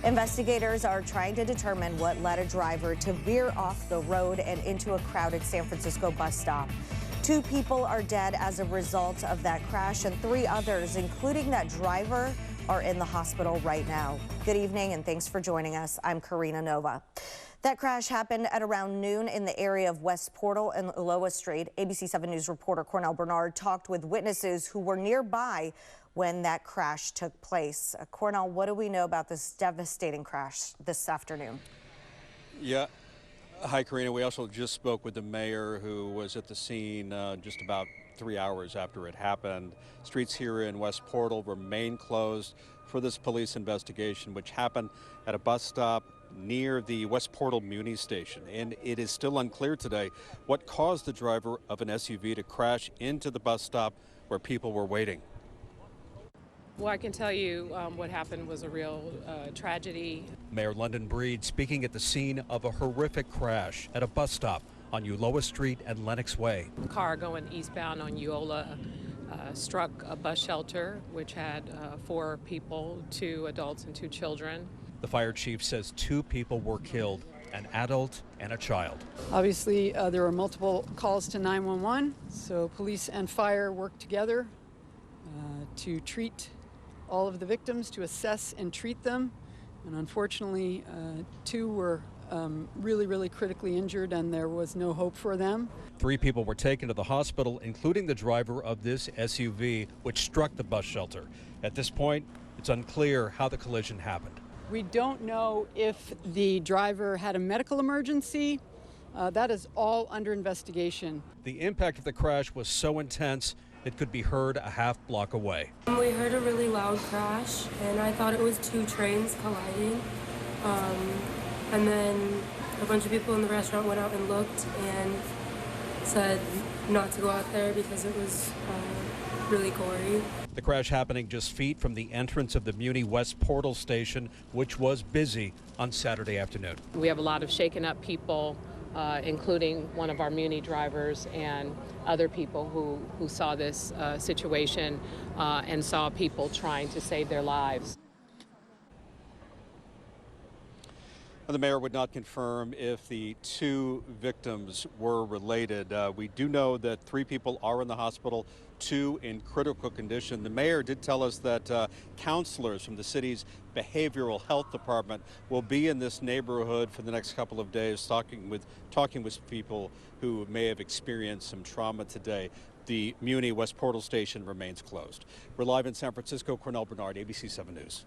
Investigators are trying to determine what led a driver to veer off the road and into a crowded San Francisco bus stop. 2 people are dead as a result of that crash, and 3 others, including that driver, are in the hospital right now. Good evening, and thanks for joining us. I'm Karina Nova. That crash happened at around noon in the area of West Portal and Loa Street. ABC 7 News reporter Cornell Bernard talked with witnesses who were nearby when that crash took place. Cornell, what do we know about this devastating crash this afternoon? Yeah. Hi, Karina. We also just spoke with the mayor, who was at the scene just about 3 hours after it happened. Streets here in West Portal remain closed for this police investigation, which happened at a bus stop near the West Portal Muni station. And it is still unclear today what caused the driver of an SUV to crash into the bus stop where people were waiting. Well, I can tell you what happened was a real tragedy. Mayor London Breed speaking at the scene of a horrific crash at a bus stop on Ulloa Street and Lenox Way. A car going eastbound on Eola struck a bus shelter, which had 4 people, 2 adults and 2 children. The fire chief says 2 people were killed, an adult and a child. Obviously, there were multiple calls to 911, so police and fire worked together to treat all of the victims, to assess and treat them. And unfortunately, 2 were really critically injured, and there was no hope for them. 3 people were taken to the hospital, including the driver of this SUV, which struck the bus shelter. At this point, it's unclear how the collision happened. We don't know if the driver had a medical emergency. That is all under investigation. The impact of the crash was so intense, it could be heard a half block away. We heard a really loud crash, and I thought it was 2 trains colliding. And then a bunch of people in the restaurant went out and looked and said not to go out there because it was really gory. The crash happening just feet from the entrance of the Muni West Portal station, which was busy on Saturday afternoon. We have a lot of shaken up people, including one of our Muni drivers and other people who saw this situation and saw people trying to save their lives. The mayor would not confirm if the 2 victims were related. We do know that 3 people are in the hospital, 2 in critical condition. The mayor did tell us that counselors from the city's behavioral health department will be in this neighborhood for the next couple of days, talking with people who may have experienced some trauma today. The Muni West Portal station remains closed. We're live in San Francisco. Cornell Bernard, ABC 7 News.